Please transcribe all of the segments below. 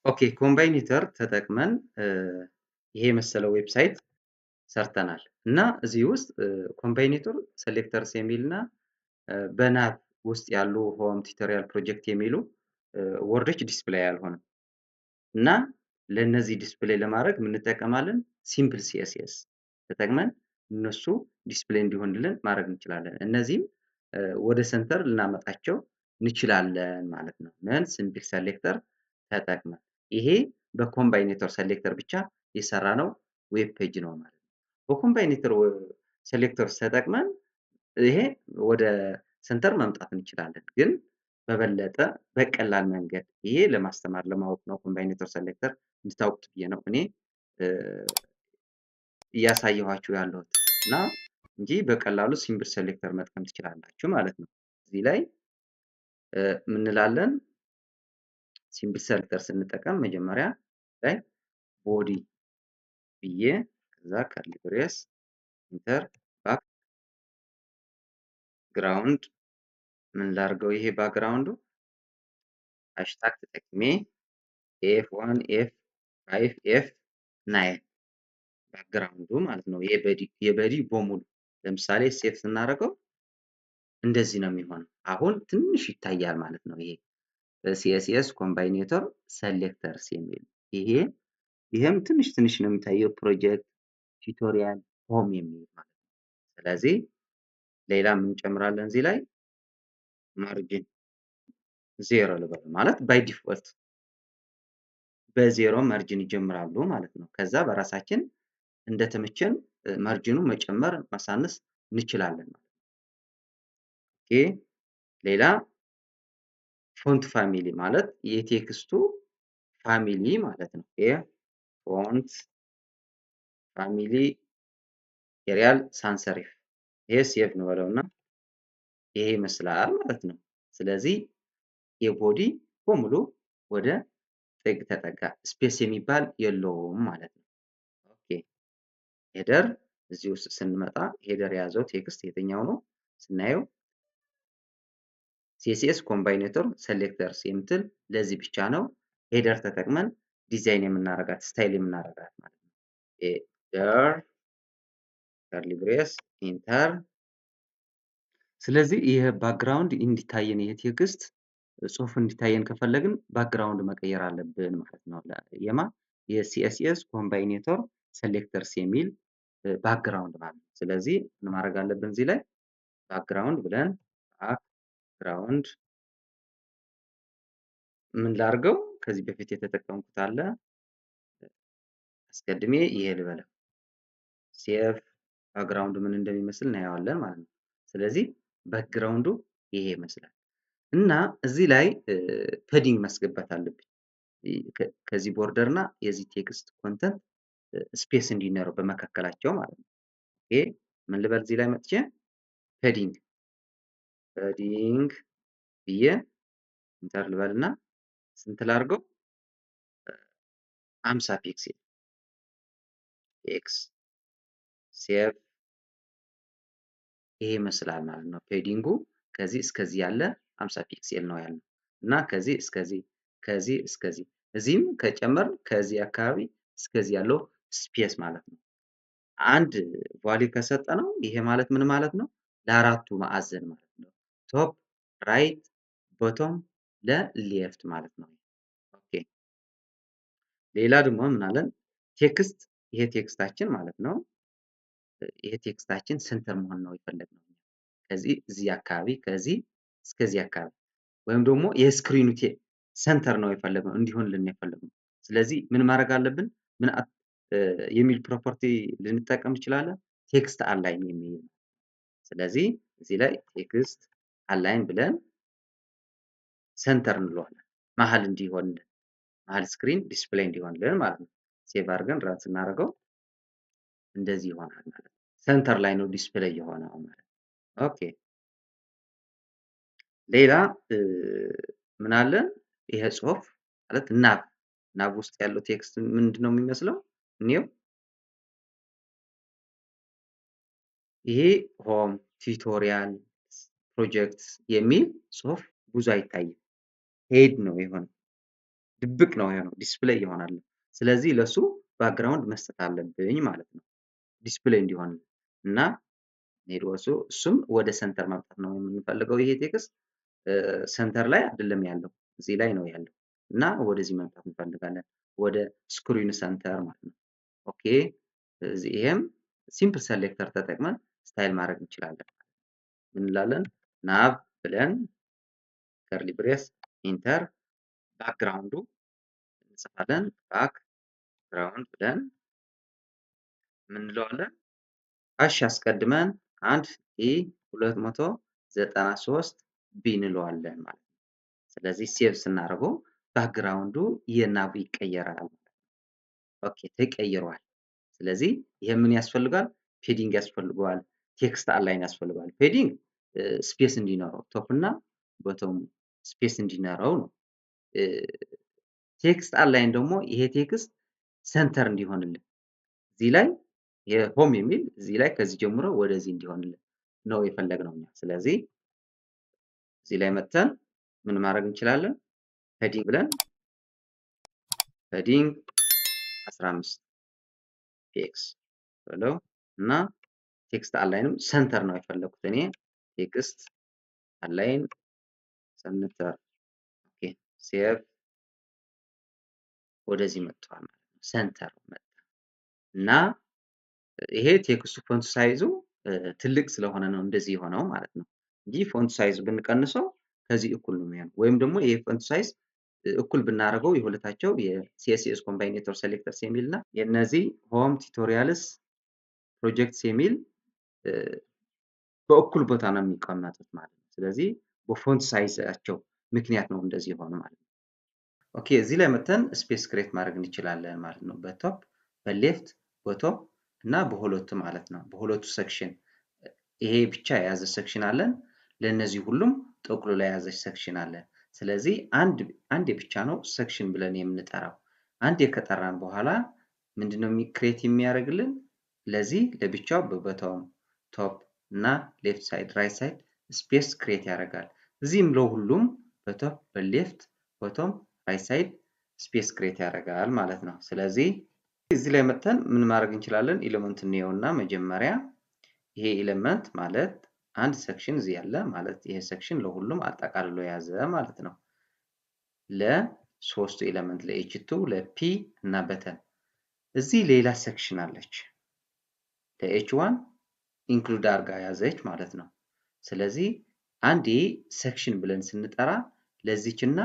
ኦኬ ኮምባይኔተር ተጠቅመን ይሄ የመሰለው ዌብሳይት ሰርተናል እና እዚህ ውስጥ ኮምባይኔተር ሴሌክተርስ የሚል እና በናቭ ውስጥ ያሉ ሆም ቱቶሪያል ፕሮጀክት የሚሉ ወርዶች ዲስፕሌይ አልሆነም እና ለእነዚህ ዲስፕሌይ ለማድረግ እንጠቀማለን ሲምፕል ሲኤስኤስ ተጠቅመን እነሱ ዲስፕሌይ እንዲሆንልን ማድረግ እንችላለን። እነዚህም ወደ ሰንተር ልናመጣቸው እንችላለን ማለት ነው። ምን ሲምፕል ሴሌክተር ተጠቅመን ይሄ በኮምባይኔተር ሴሌክተር ብቻ የሰራ ነው ዌብ ፔጅ ነው ማለት ነው። በኮምባይኔተር ሴሌክተር ተጠቅመን ይሄ ወደ ሰንተር ማምጣት እንችላለን፣ ግን በበለጠ በቀላል መንገድ ይሄ ለማስተማር ለማወቅ ነው። ኮምባይኔተር ሴሌክተር እንድታውቁት ብዬ ነው እኔ እያሳየኋችሁ ያለሁት እና እንጂ በቀላሉ ሲምፕል ሴሌክተር መጥቀም ትችላላችሁ ማለት ነው። እዚህ ላይ ምን እንላለን? ሲምፕል ሴሌክተር ስንጠቀም መጀመሪያ ላይ ቦዲ ብዬ ከዛ ከርሊ ብሬስ ኢንተር ባክ ግራውንድ ምን ላድርገው? ይሄ ባክግራውንዱ ሃሽታግ ተጠቅሜ ኤፍ1 ኤፍ5 ኤፍ9 ባክግራውንዱ ማለት ነው። የበዲ በሙሉ ለምሳሌ ሴቭ ስናደርገው እንደዚህ ነው የሚሆነው። አሁን ትንሽ ይታያል ማለት ነው። ይሄ ሲኤስኤስ ኮምባይኔተር ሴሌክተርስ የሚል ይሄም ትንሽ ትንሽ ነው የሚታየው። ፕሮጀክት ቱቶሪያል ሆም የሚል ማለት ነው። ስለዚህ ሌላ ምን እንጨምራለን እዚህ ላይ? ማርጂን ዜሮ ልበል ማለት ባይ ዲፎልት በዜሮ ማርጂን ይጀምራሉ ማለት ነው። ከዛ በራሳችን እንደተመቸን ማርጂኑ መጨመር ማሳነስ እንችላለን ማለት ነው። ኦኬ ሌላ ፎንት ፋሚሊ ማለት የቴክስቱ ፋሚሊ ማለት ነው። ፎንት ፋሚሊ ኤሪያል ሳንሰሪፍ ይሄ ሴቭ እንበለውና ይሄ ይመስላል ማለት ነው። ስለዚህ የቦዲ በሙሉ ወደ ጥግ ተጠጋ፣ ስፔስ የሚባል የለውም ማለት ነው። ኦኬ ሄደር እዚህ ውስጥ ስንመጣ ሄደር የያዘው ቴክስት የትኛው ነው ስናየው ሲኤስኤስ ኮምባይኔተር ሴሌክተርስ የምትል ለዚህ ብቻ ነው። ሄደር ተጠቅመን ዲዛይን የምናረጋት ስታይል የምናረጋት ማለት ነው። ሄደር ከርሊ ብሬስ ኢንተር። ስለዚህ ይሄ ባክግራውንድ እንዲታየን ይሄ ቴክስት ጽሁፍ እንዲታየን ከፈለግን ባክግራውንድ መቀየር አለብን ማለት ነው። የሲኤስኤስ ኮምባይኔተር ሴሌክተርስ የሚል ባክግራውንድ ማለት ነው። ስለዚህ ምን ማድረግ አለብን እዚህ ላይ ባክግራውንድ ብለን ባክግራውንድ ምን ላድርገው? ከዚህ በፊት የተጠቀምኩት አለ አስቀድሜ ይሄ ልበለው ሴቭ ባክግራውንዱ ምን እንደሚመስል እናየዋለን ማለት ነው። ስለዚህ ባክግራውንዱ ይሄ ይመስላል እና እዚህ ላይ ፔዲንግ ማስገባት አለብኝ። ከዚህ ቦርደር እና የዚህ ቴክስት ኮንተንት ስፔስ እንዲኖረው በመካከላቸው ማለት ነው። ይሄ ምን ልበል እዚህ ላይ መጥቼ ፔዲንግ ብዬ ኢንተር ልበልና ስንት ላድርገው? 50 ፒክሴል ኤክስ ሴቭ ይሄ ይመስላል ማለት ነው። ፔዲንጉ ከዚህ እስከዚህ ያለ 50 ፒክሴል ነው ያለው እና ከዚህ እስከዚህ ከዚህ እስከዚህ እዚህም ከጨመርን ከዚህ አካባቢ እስከዚህ ያለው ስፔስ ማለት ነው። አንድ ቫልዩ ከሰጠ ነው ይሄ ማለት ምን ማለት ነው? ለአራቱ ማዕዘን ማለት ነው። ቶፕ ራይት ቦቶም ለሌፍት ማለት ነው። ኦኬ ሌላ ደግሞ ምን አለን? ቴክስት ይሄ ቴክስታችን ማለት ነው። ይሄ ቴክስታችን ሴንተር መሆን ነው የፈለግነው። ከዚህ እዚህ አካባቢ ከዚህ እስከዚህ አካባቢ ወይም ደግሞ የስክሪኑ ሴንተር ነው የፈለግነው እንዲሆንልን የፈለግነው። ስለዚህ ምን ማድረግ አለብን? ምን የሚል ፕሮፐርቲ ልንጠቀም እንችላለን? ቴክስት አላይን የሚል። ስለዚህ እዚህ ላይ ቴክስት አላይን ብለን ሴንተር እንለዋለን። መሀል እንዲሆንልን መሀል ስክሪን ዲስፕሌይ እንዲሆንልን ማለት ነው። ሴቭ አድርገን ራን ስናደርገው እንደዚህ ይሆናል ማለት ነው። ሴንተር ላይ ነው ዲስፕሌይ የሆነው ማለት ነው። ኦኬ ሌላ ምን አለ? ይሄ ጽሁፍ ማለት ናብ ውስጥ ያለው ቴክስት ምንድን ነው የሚመስለው? እኒው ይሄ ሆም ቱቶሪያል ፕሮጀክት የሚል ጽሁፍ ብዙ አይታይም። ሄድ ነው የሆነው። ድብቅ ነው የሆነው ዲስፕሌይ ይሆናል። ስለዚህ ለሱ ባክግራውንድ መስጠት አለብኝ ማለት ነው ዲስፕሌይ እንዲሆን እና ሄዶ እሱም ወደ ሰንተር ማምጣት ነው የምንፈልገው። ይሄ ቴክስት ሰንተር ላይ አይደለም ያለው እዚህ ላይ ነው ያለው እና ወደዚህ መምጣት እንፈልጋለን ወደ ስክሪን ሰንተር ማለት ነው። ኦኬ ይሄም ሲምፕል ሰሌክተር ተጠቅመን ስታይል ማድረግ እንችላለን። ምን እንላለን? ናብ ብለን ከርሊ ብሬስ ኢንተር ባክግራውንዱ እንጽፋለን። ባክግራውንድ ብለን ምን እንለዋለን? ሃሽ አስቀድመን አንድ ኢ 293 ቢ እንለዋለን ማለት ነው። ስለዚህ ሴቭ ስናደርገው ባክግራውንዱ የናቡ ይቀየራል። ኦኬ ተቀይሯል። ስለዚህ ይሄ ምን ያስፈልጋል? ፔዲንግ ያስፈልገዋል። ቴክስት አላይን ያስፈልገዋል። ፔዲንግ ስፔስ እንዲኖረው ቶፕ እና ቦቶም ስፔስ እንዲኖረው ነው። ቴክስት አላይን ደግሞ ይሄ ቴክስት ሰንተር እንዲሆንልን እዚህ ላይ የሆም የሚል እዚህ ላይ ከዚህ ጀምሮ ወደዚህ እንዲሆንልን ነው የፈለግነው እኛ። ስለዚህ እዚህ ላይ መጥተን ምን ማድረግ እንችላለን? ሄዲንግ ብለን ሄዲንግ 15 ፒኤክስ ብለው እና ቴክስት አላይንም ሰንተር ነው የፈለኩት እኔ ቴክስት አላይን ሰንተር። ኦኬ ሴቭ ወደዚህ መጥቷል ማለት ነው። ሰንተር መጣ እና ይሄ ቴክስቱ ፎንት ሳይዙ ትልቅ ስለሆነ ነው እንደዚህ የሆነው ማለት ነው እንጂ ፎንት ሳይዝ ብንቀንሰው ከዚህ እኩል ነው የሚሆነው። ወይም ደግሞ ይሄ ፎንት ሳይዝ እኩል ብናደርገው የሁለታቸው የሲኤስኤስ ኮምባይኔተር ሴሌክተርስ የሚል እና የነዚህ ሆም ቱቶሪያልስ ፕሮጀክትስ የሚል በእኩል ቦታ ነው የሚቀመጡት ማለት ነው። ስለዚህ በፎንት ሳይዛቸው ምክንያት ነው እንደዚህ የሆነ ማለት ነው። ኦኬ እዚህ ላይ መተን ስፔስ ክሬት ማድረግ እንችላለን ማለት ነው። በቶፕ በሌፍት በቶፕ እና በሁለቱ ማለት ነው። በሁለቱ ሴክሽን ይሄ ብቻ የያዘ ሴክሽን አለን። ለነዚህ ሁሉም ጠቅልሎ የያዘች ሴክሽን አለ። ስለዚህ አንድ ብቻ ነው ሴክሽን ብለን የምንጠራው። አንድ ከጠራን በኋላ ምንድነው ክሬት የሚያደርግልን? ለዚህ ለብቻው በቦቶም ቶፕ እና ሌፍት ሳይድ ራይት ሳይድ ስፔስ ክሬት ያደርጋል። እዚህም ለሁሉም በቶፕ በሌፍት ቦቶም ራይት ሳይድ ስፔስ ክሬት ያደርጋል ማለት ነው። ስለዚህ እዚህ ላይ መተን ምን ማድረግ እንችላለን? ኤሌመንት እንየውና መጀመሪያ ይሄ ኤሌመንት ማለት አንድ ሴክሽን እዚህ ያለ ማለት ይሄ ሴክሽን ለሁሉም አጠቃልሎ የያዘ ማለት ነው። ለሶስቱ ኤሌመንት ለኤች2 ለፒ እና በተን እዚህ ሌላ ሴክሽን አለች ለኤች1 ኢንክሉድ አድርጋ ያዘች ማለት ነው። ስለዚህ አንድ ሴክሽን ብለን ስንጠራ ለዚችና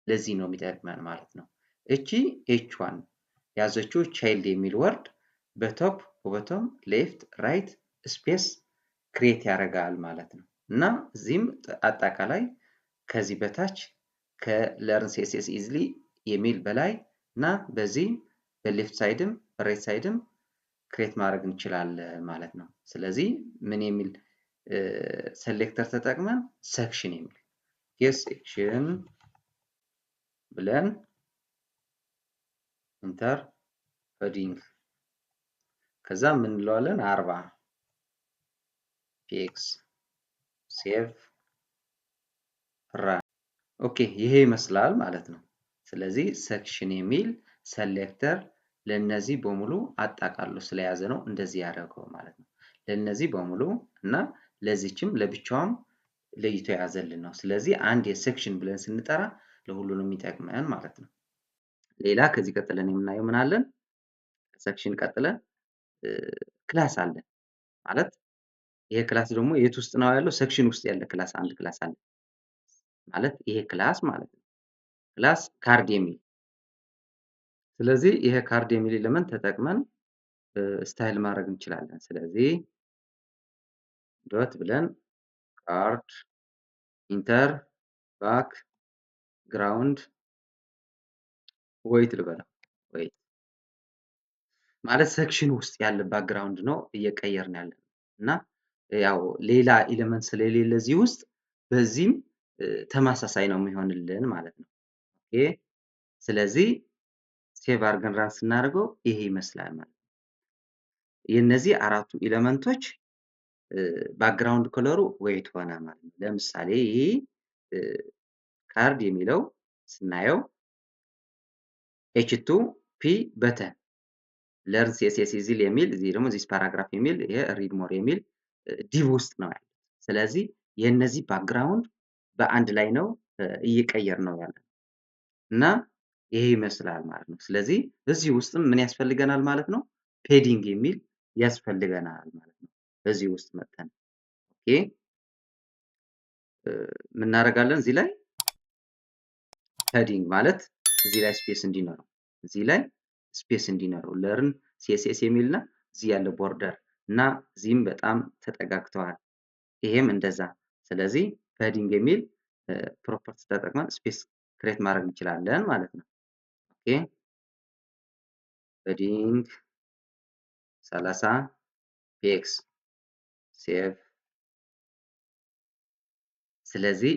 ለዚህ ነው የሚጠቅመን ማለት ነው። እቺ ኤች1 ያዘችው ቻይልድ የሚል ወርድ በቶፕ በቦቶም ሌፍት ራይት ስፔስ ክሬት ያደርጋል ማለት ነው። እና እዚህም አጠቃላይ ከዚህ በታች ከለርን ሲኤስኤስ ኢዝሊ የሚል በላይ እና በዚህ በሌፍት ሳይድም በራይት ሳይድም ክሬት ማድረግ እንችላለን ማለት ነው። ስለዚህ ምን የሚል ሴሌክተር ተጠቅመን ሴክሽን የሚል ሴክሽን ብለን ኢንተር ሄዲንግ ከዛ ምን እንለዋለን 40 ፒኤክስ ሴቭ ራን። ኦኬ ይሄ ይመስላል ማለት ነው። ስለዚህ ሴክሽን የሚል ሴሌክተር ለነዚህ በሙሉ አጣቃሎ ስለያዘ ነው እንደዚህ ያደረገው ማለት ነው። ለነዚህ በሙሉ እና ለዚችም ለብቻውም ለይቶ የያዘልን ነው። ስለዚህ አንድ የሴክሽን ብለን ስንጠራ ለሁሉንም የሚጠቅመን ማለት ነው። ሌላ ከዚህ ቀጥለን የምናየው ምን አለን? ሴክሽን ቀጥለን ክላስ አለን ማለት ይሄ ክላስ ደግሞ የት ውስጥ ነው ያለው? ሴክሽን ውስጥ ያለ ክላስ አንድ ክላስ አለ ማለት ይሄ ክላስ ማለት ነው። ክላስ ካርድ የሚል ስለዚህ ይሄ ካርድ የሚል ኤሌመንት ተጠቅመን ስታይል ማድረግ እንችላለን። ስለዚህ ዶት ብለን ካርድ ኢንተር ባክ ግራውንድ ዌይት ልበለው ዌይት ማለት ሴክሽን ውስጥ ያለ ባክግራውንድ ነው እየቀየርን ያለ እና ያው ሌላ ኤሌመንት ስለሌለ እዚህ ውስጥ በዚህም ተመሳሳይ ነው የሚሆንልን ማለት ነው። ኦኬ ስለዚህ ሴቭ አድርገን ራን ስናደርገው ይሄ ይመስላል ማለት ነው። የነዚህ አራቱ ኤሌመንቶች ባክግራውንድ ከለሩ ዌይት ሆነ ማለት ነው። ለምሳሌ ይሄ ካርድ የሚለው ስናየው ኤች2 ፒ በተን ለርን ሲኤስኤስ ኢዚሊ የሚል እዚህ ደግሞ ዚስ ፓራግራፍ የሚል ይሄ ሪድ ሞር የሚል ዲቭ ውስጥ ነው ያለው። ስለዚህ የእነዚህ ባክግራውንድ በአንድ ላይ ነው እየቀየር ነው ያለ እና ይሄ ይመስላል ማለት ነው። ስለዚህ እዚህ ውስጥም ምን ያስፈልገናል ማለት ነው? ፔዲንግ የሚል ያስፈልገናል ማለት ነው። እዚህ ውስጥ መጥተን ኦኬ ምናደርጋለን እዚህ ላይ ፔዲንግ ማለት እዚህ ላይ ስፔስ እንዲኖረው እዚህ ላይ ስፔስ እንዲኖረው ለርን ሲኤስኤስ የሚልና እዚህ ያለ ቦርደር እና እዚህም በጣም ተጠጋግተዋል። ይሄም እንደዛ። ስለዚህ ፔዲንግ የሚል ፕሮፐርቲ ተጠቅመን ስፔስ ክሬት ማድረግ እንችላለን ማለት ነው። ኦኬ ፔዲንግ 30 ፒኤክስ ሴቭ። ስለዚህ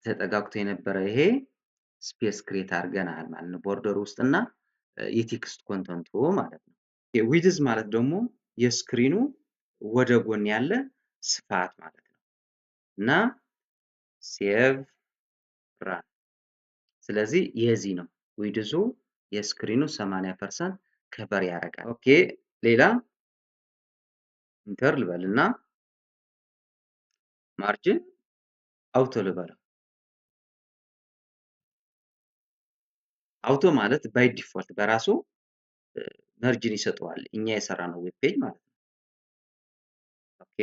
ተጠጋግቶ የነበረ ይሄ ስፔስ ክሬት አድርገናል ማለት ነው ቦርደር ውስጥ እና የቴክስት ኮንተንቱ ማለት ነው። ዊድዝ ማለት ደግሞ የስክሪኑ ወደ ጎን ያለ ስፋት ማለት ነው እና ሴቭ ራን። ስለዚህ የዚህ ነው ዊድዙ የስክሪኑ 80% ከበር ያደርጋል። ኦኬ ሌላ ኢንተር ልበልና ማርጅን አውቶ ልበለው። አውቶ ማለት ባይ ዲፎልት በራሱ መርጅን ይሰጠዋል እኛ የሰራነው ዌብ ፔጅ ማለት ነው። ኦኬ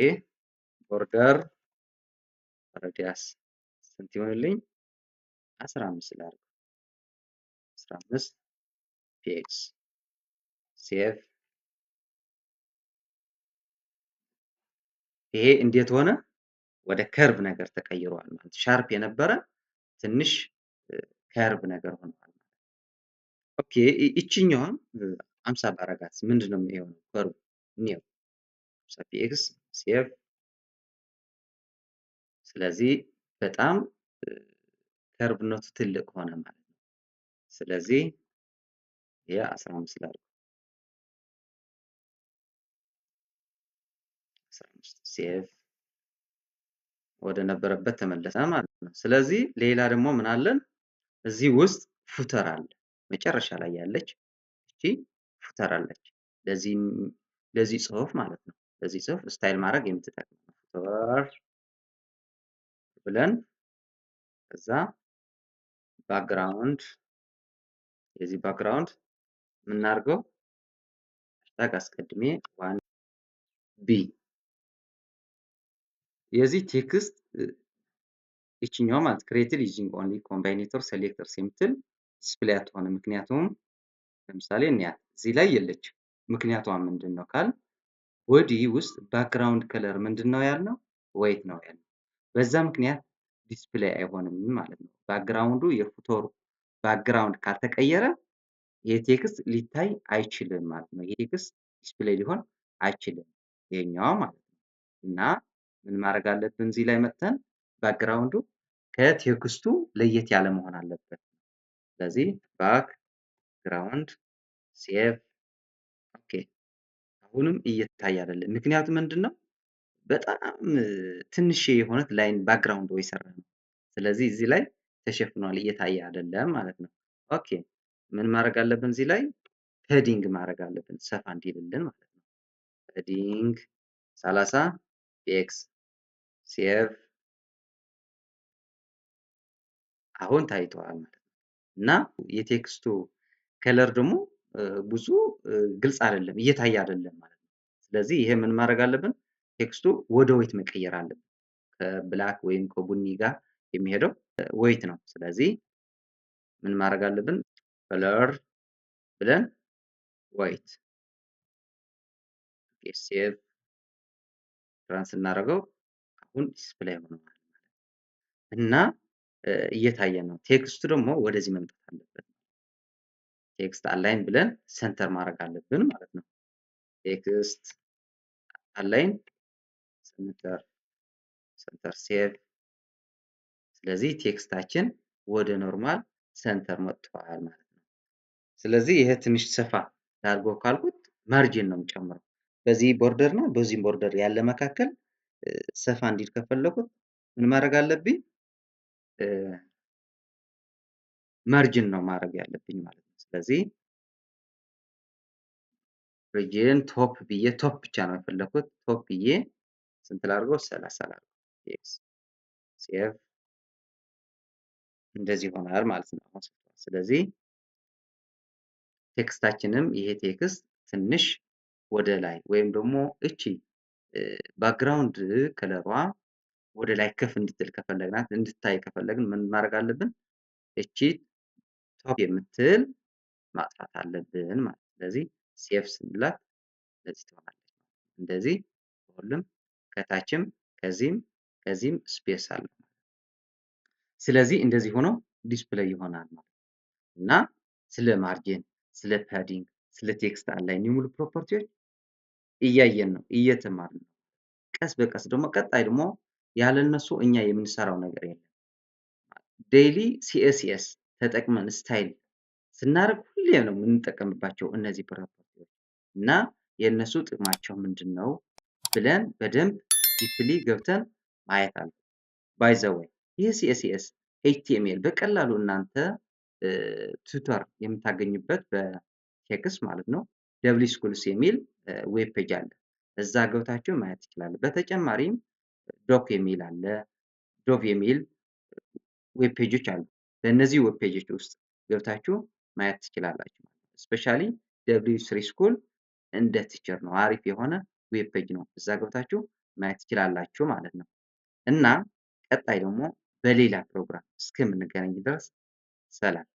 ቦርደር ራዲያስ ስንት ይሆንልኝ? 15 ላድርግ። 15 ፒኤክስ ሴቭ። ይሄ እንዴት ሆነ? ወደ ከርቭ ነገር ተቀይሯል ማለት ሻርፕ የነበረ ትንሽ ከርቭ ነገር ሆኗል። ኦኬ እቺኛዋን 50 ባረጋት ምንድነው የሚሆነው? ከርቭ ኒው 50 ፒኤክስ ሴቭ። ስለዚህ በጣም ከርቭነቱ ትልቅ ሆነ ማለት ነው። ስለዚህ ይሄ 15 ላድርግ። 15 ሴቭ ወደ ነበረበት ተመለሰ ማለት ነው። ስለዚህ ሌላ ደግሞ ምን አለን? እዚህ ውስጥ ፉተር አለ። መጨረሻ ላይ ያለች እቺ ፉተር አለች። ለዚህ ጽሁፍ ማለት ነው። ለዚህ ጽሁፍ ስታይል ማድረግ የምትጠቅም ፉተር ብለን ከዛ ባክግራውንድ የዚህ ባክግራውንድ የምናደርገው ሃሽታግ አስቀድሜ ዋን ቢ የዚህ ቴክስት ይችኛው ማለት ክሬትድ ዩዚንግ ኦንሊ ኮምባይኔተር ሴሌክተርስ የምትል ዲስፕሌይ አትሆንም። ምክንያቱም ለምሳሌ እንያት እዚህ ላይ የለች። ምክንያቷ ምንድን ነው ካል ቦዲ ውስጥ ባክግራውንድ ከለር ምንድን ነው ያልነው? ዋይት ነው ያልነው። በዛ ምክንያት ዲስፕሌይ አይሆንም ማለት ነው። ባክግራውንዱ የፉተሩ ባክግራውንድ ካልተቀየረ የቴክስት ሊታይ አይችልም ማለት ነው። የቴክስት ዲስፕሌይ ሊሆን አይችልም ይሄኛው ማለት ነው። እና ምን ማድረግ አለብን? እዚህ ላይ መጥተን ባክግራውንዱ ከቴክስቱ ለየት ያለ መሆን አለበት። ስለዚህ ባክግራውንድ ሴቭ። ኦኬ አሁንም እየታየ አይደለም። ምክንያቱም ምንድነው? በጣም ትንሽ የሆነት ላይን ባክግራውንድ ወይ ሰራ ነው። ስለዚህ እዚህ ላይ ተሸፍኗል እየታየ አይደለም ማለት ነው። ኦኬ ምን ማድረግ አለብን? እዚህ ላይ ፔዲንግ ማድረግ አለብን ሰፋ እንዲልልን ማለት ነው። ፔዲንግ 30 ፒኤክስ ሴቭ። አሁን ታይተዋል ማለት ነው። እና የቴክስቱ ከለር ደግሞ ብዙ ግልጽ አይደለም እየታየ አይደለም ማለት ነው። ስለዚህ ይሄ ምን ማድረግ አለብን? ቴክስቱ ወደ ዋይት መቀየር አለብን። ከብላክ ወይም ከቡኒ ጋር የሚሄደው ዋይት ነው። ስለዚህ ምን ማድረግ አለብን? ከለር ብለን ዋይት ሴቭ ራን ስናደርገው አሁን ዲስፕሌይ ሆነ ማለት ነው። እና እየታየ ነው። ቴክስቱ ደግሞ ወደዚህ መምጣት አለበት። ቴክስት አላይን ብለን ሰንተር ማድረግ አለብን ማለት ነው። ቴክስት አላይን ሰንተር ሴቭ። ስለዚህ ቴክስታችን ወደ ኖርማል ሰንተር መጥቷል ማለት ነው። ስለዚህ ይሄ ትንሽ ሰፋ ላድርገው ካልኩት ማርጂን ነው የምጨምረው። በዚህ ቦርደር እና በዚህ ቦርደር ያለ መካከል ሰፋ እንዲል ከፈለኩት ምን ማድረግ አለብኝ? ማርጂን ነው ማድረግ ያለብኝ ማለት ነው። ስለዚህ ሪጅን ቶፕ ብዬ ቶፕ ብቻ ነው የፈለኩት። ቶፕ ብዬ ስንት ላድርገው? 30 ላድርገው። ኤክስ ሴቭ እንደዚህ ይሆናል ማለት ነው። ስለዚህ ቴክስታችንም ይሄ ቴክስት ትንሽ ወደ ላይ ወይም ደግሞ እቺ ባክግራውንድ ከለሯ ወደ ላይ ከፍ እንድትል ከፈለግናት እንድታይ ከፈለግን ምን ማድረግ አለብን? እቺ ቶፕ የምትል ማጥፋት አለብን ማለት ነው። ስለዚህ ሴቭ ስንላት እንደዚህ ትሆናለች። እንደዚህ ሁሉም ከታችም ከዚህም ስፔስ አለ። ስለዚህ እንደዚህ ሆኖ ዲስፕሌይ ይሆናል ማለት ነው። እና ስለ ማርጂን፣ ስለ ፓዲንግ፣ ስለ ቴክስት አላይን የሚሉ ፕሮፐርቲዎች እያየን ነው፣ እየተማርን ነው። ቀስ በቀስ ደግሞ ቀጣይ ደግሞ ያለነሱ እኛ የምንሰራው ነገር የለም። ዴይሊ ሲኤስኤስ ተጠቅመን ስታይል ስናደርግ ሁሌ ነው የምንጠቀምባቸው እነዚህ ፕሮፐርቲዎች እና የእነሱ ጥቅማቸው ምንድን ነው ብለን በደንብ ዲፕሊ ገብተን ማየት አለ። ባይ ዘ ወይ ይህ ሲኤስኤስ ኤችቲኤምኤል በቀላሉ እናንተ ቱተር የምታገኙበት በቴክስት ማለት ነው ደብሊ ስኩልስ የሚል ዌብ ፔጅ አለ። እዛ ገብታችሁ ማየት ትችላለ። በተጨማሪም ዶክ የሚል አለ። ዶቭ የሚል ዌብ ፔጆች አሉ። በእነዚህ ዌብ ፔጆች ውስጥ ገብታችሁ ማየት ትችላላችሁ። ስፔሻሊ ደብሊ ስሪ ስኩል እንደ ቲቸር ነው፣ አሪፍ የሆነ ዌብ ፔጅ ነው። እዛ ገብታችሁ ማየት ትችላላችሁ ማለት ነው። እና ቀጣይ ደግሞ በሌላ ፕሮግራም እስከምንገናኝ ድረስ ሰላም።